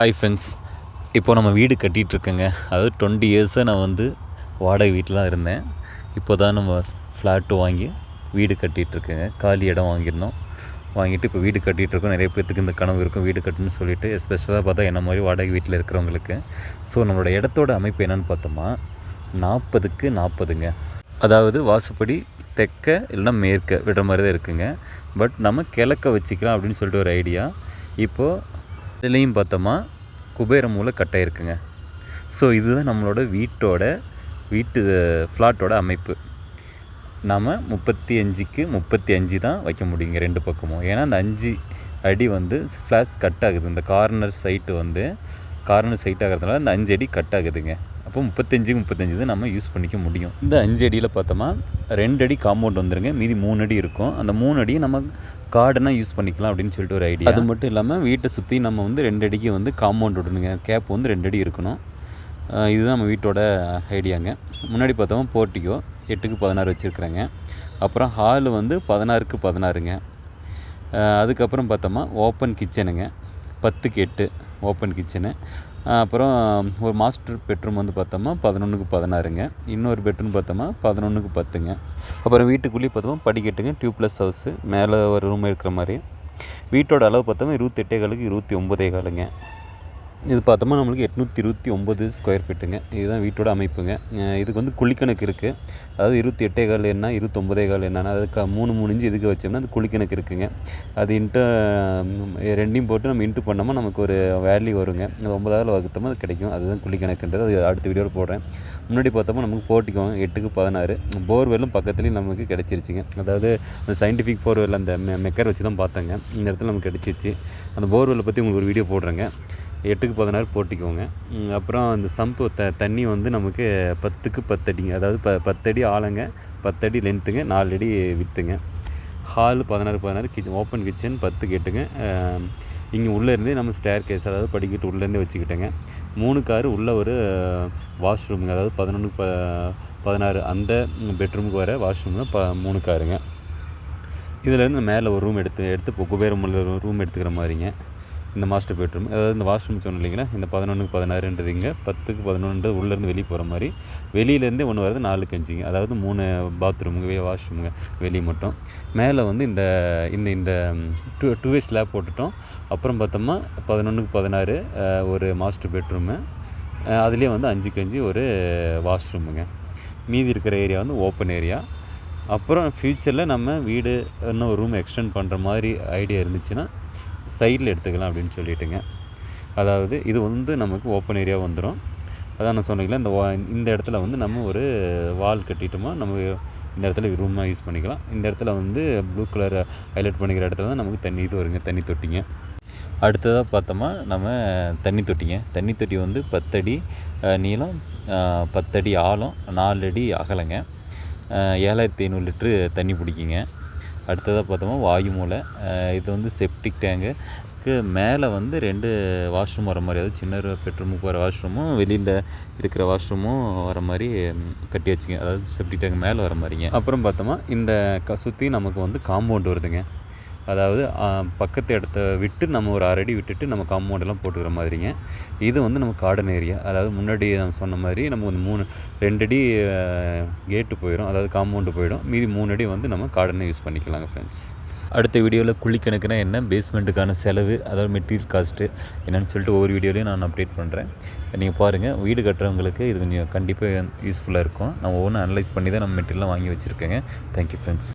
Hi friends, இப்போ நம்ம வீடு கட்டிகிட்ருக்கேங்க. அதாவது 20 இயர்ஸாக நான் வந்து வாடகை வீட்டில் தான் இருந்தேன். இப்போ தான் நம்ம ஃப்ளாட்டு வாங்கி வீடு கட்டிகிட்ருக்கேங்க. காலி இடம் வாங்கியிருந்தோம். வாங்கிட்டு இப்போ வீடு கட்டிகிட்ருக்கோம். நிறைய பேர்த்துக்கு இந்த கனவு இருக்கும் வீடு கட்டணும்னு சொல்லிட்டு, எஸ்பெஷலாக பார்த்தா என்ன மாதிரி வாடகை வீட்டில் இருக்கிறவங்களுக்கு. ஸோ நம்மளோட இடத்தோட அமைப்பு என்னென்னு பார்த்தோமா, 40க்கு 40ங்க. அதாவது வாசப்படி தெற்க இல்லைன்னா மேற்க விடுற மாதிரி தான் இருக்குங்க. பட் நம்ம கிழக்க வச்சுக்கலாம் அப்படின்னு சொல்லிட்டு ஒரு ஐடியா. இப்போது இதுலேயும் பார்த்தோமா குபேர மூலை கட்டாயிருக்குங்க. ஸோ இதுதான் நம்மளோட வீட்டு ஃப்ளாட்டோட அமைப்பு. நாம் 35க்கு 35 தான் வைக்க முடியுங்க ரெண்டு பக்கமும். ஏன்னா அந்த 5 அடி வந்து ஃப்ளாஷ் கட் ஆகுது. இந்த கார்னர் சைட் ஆகிறதுனால அந்த 5 அடி கட் ஆகுதுங்க. அப்போ 35 தான் நம்ம யூஸ் பண்ணிக்க முடியும். இந்த 5 அடியில் பார்த்தோமா 2 அடி காம்பவுண்ட் வந்துருங்க. மீதி 3 அடி இருக்கும். அந்த 3 அடியை நம்ம கார்டனாக யூஸ் பண்ணிக்கலாம் அப்படின்னு சொல்லிட்டு ஒரு ஐடியா. அது மட்டும் இல்லாமல் வீட்டை சுற்றி நம்ம வந்து 2 அடிக்கு வந்து காம்பவுண்ட் விடணுங்க. கேப் வந்து 2 அடி இருக்கணும். இதுதான் நம்ம வீட்டோட ஐடியாங்க. முன்னாடி பார்த்தோமா போர்ட்டிகோ 8க்கு 16 வச்சுருக்குறேங்க. அப்புறம் ஹாலு வந்து 16க்கு 16ங்க. அதுக்கப்புறம் பார்த்தோமா ஓப்பன் கிச்சனுங்க, 10க்கு 8 ஓப்பன் கிச்சனு. அப்புறம் ஒரு மாஸ்டர் பெட்ரூம் வந்து பார்த்தோமா 11க்கு 16ங்க. இன்னொரு பெட்ரூம் பார்த்தோமா 11க்கு 10ங்க. அப்புறம் வீட்டுக்குள்ளேயே பார்த்தோமா படிக்கட்டுங்க, டியூப்ளஸ் ஹவுஸு, மேலே ஒரு ரூம் இருக்கிற மாதிரி. வீட்டோட அளவு பார்த்தோமா 28.25க்கு 29.25ங்க. இது பார்த்தோமா நம்மளுக்கு 829 ஸ்கொயர் ஃபீட்டுங்க. இதுதான் வீட்டோட அமைப்புங்க. இதுக்கு வந்து குழிக்கணக்கு இருக்குது. அதாவது 28.25 என்ன 29.25 என்னன்னா அதுக்கு 3 இன்ச்சு இதுக்கு வச்சோம்னா அது குழிக்கணக்கு இருக்குதுங்க. அது ரெண்டையும் போட்டு நம்ம இன்ட்டு பண்ணோம்னா நமக்கு ஒரு வேல்யூ வருங்க. அது 9,000 வகுத்தோம்னா அது கிடைக்கும். அதுதான் குழிக்கணக்குன்றது. அது அடுத்த வீடியோவில் போடுறேன். முன்னாடி பார்த்தோம்னா நமக்கு போர்ட்டிக்கோங்க 8க்கு 16. போர்வெல்லும் பக்கத்துலேயும் நமக்கு கிடச்சிருச்சுங்க. அதாவது அந்த சயின்டிஃபிக் போர்வெல் அந்த மெக்கர் வச்சு தான் பார்த்தேங்க. இந்த இடத்துல நமக்கு கிடச்சிருச்சு. அந்த போர்வெல்லை பற்றி உங்களுக்கு ஒரு வீடியோ போடுறேங்க. 8க்கு 16 போட்டிக்கோங்க. அப்புறம் அந்த சம்பு தண்ணி வந்து நமக்கு 10க்கு 10 அடிங்க. அதாவது 10 அடி ஆழங்க, 10 அடி லென்த்துங்க, 4 அடி வித்துங்க. ஹாலு 16 ஓப்பன் கிச்சன் 10க்கு 8ங்க. இங்கே உள்ளேருந்தே நம்ம ஸ்டேர் கேஸ் அதாவது படிக்கட்டு உள்ளேருந்தே வச்சுக்கிட்டேங்க. 3 காரு உள்ளே ஒரு வாஷ்ரூமுங்க. அதாவது 11க்கு 16 அந்த பெட்ரூமுக்கு வர வாஷ்ரூம் தான் 3 காருங்க. இதுலேருந்து மேலே ஒரு ரூம் எடுத்து இப்போ குபேரமில் ஒரு ரூம் எடுத்துக்கிற மாதிரிங்க. இந்த மாஸ்டர் பெட்ரூம், அதாவது இந்த வாஷ்ரூம் சொன்னோம் இல்லைங்களா, இந்த 11க்கு 16ன்றது இங்கே 10க்கு 11 உள்ளேருந்து வெளியே போகிற மாதிரி. வெளியிலேருந்தே ஒன்று வருது 4க்கு 5ங்க. அதாவது 3 பாத்ரூமுங்க, வாஷ்ரூமுங்க வெளியே மட்டும். மேலே வந்து இந்த இந்த 2 வே ஸ்லாப் போட்டுட்டோம். அப்புறம் பார்த்தோம்னா 11க்கு 16 ஒரு மாஸ்டர் பெட்ரூமு, அதுலேயே வந்து 5க்கு 5 ஒரு வாஷ்ரூமுங்க. மீதி இருக்கிற ஏரியா வந்து ஓப்பன் ஏரியா. அப்புறம் ஃப்யூச்சரில் நம்ம வீடு இன்னும் ஒரு ரூம் எக்ஸ்டெண்ட் பண்ணுற மாதிரி ஐடியா இருந்துச்சுன்னா சைடில் எடுத்துக்கலாம் அப்படின்னு சொல்லிட்டுங்க. அதாவது இது வந்து நமக்கு ஓப்பன் ஏரியா வந்துடும். அதான் நான் சொன்னீங்களா, இந்த இடத்துல வந்து நம்ம ஒரு வால் கட்டிட்டோமா நம்ம இந்த இடத்துல ரூமாக யூஸ் பண்ணிக்கலாம். இந்த இடத்துல வந்து ப்ளூ கலர் ஹைலைட் பண்ணிக்கிற இடத்துல தான் நமக்கு தண்ணி வருங்க, தண்ணி தொட்டிங்க. அடுத்ததாக பார்த்தோமா நம்ம தண்ணி தொட்டி வந்து 10 அடி நீளம், 10 அடி ஆழம், 4 அடி அகலங்க. 7500 லிட்ரு தண்ணி பிடிக்குங்க. அடுத்ததாக பார்த்தோமா வாயு மூலை. இது வந்து செப்டிக் டேங்குக்கு மேலே வந்து 2 வாஷ்ரூம் வர மாதிரி, அதாவது சின்ன பெட்ரூமுக்கு வர வாஷ்ரூமும் வெளியில் இருக்கிற வாஷ்ரூமும் வர மாதிரி கட்டி வச்சுங்க. அதாவது செப்டிக் டேங்க் மேலே வர மாதிரிங்க. அப்புறம் பார்த்தோமா இந்த சுற்றி நமக்கு வந்து காம்பவுண்ட் வருதுங்க. அதாவது பக்கத்து இடத்த விட்டு நம்ம ஒரு 6 அடி விட்டுட்டு நம்ம காம்பவுண்டெல்லாம் போட்டுக்கிற மாதிரிங்க. இது வந்து நம்ம கார்டன் ஏரியா. அதாவது முன்னாடி நான் சொன்ன மாதிரி நம்ம வந்து 2 அடி கேட்டு போயிடும், அதாவது காம்பவுண்டு போயிடும். மீதி 3 அடி வந்து நம்ம கார்டனை யூஸ் பண்ணிக்கலாங்க ஃப்ரெண்ட்ஸ். அடுத்த வீடியோவில் குழிக்கணக்குனா என்ன, பேஸ்மெண்ட்டுக்கான செலவு, அதாவது மெட்டீரியல் காஸ்ட்டு என்னென்னு சொல்லிட்டு ஒவ்வொரு வீடியோலையும் நான் அப்டேட் பண்ணுறேன். நீங்கள் பாருங்கள். வீடு கட்டுறவங்களுக்கு இது கொஞ்சம் கண்டிப்பாக யூஸ்ஃபுல்லாக இருக்கும். நான் ஒவ்வொன்றும் அனலைஸ் பண்ணி தான் நம்ம மெட்டீரியல்லாம் வாங்கி வச்சுருக்கேங்க. Thank you friends.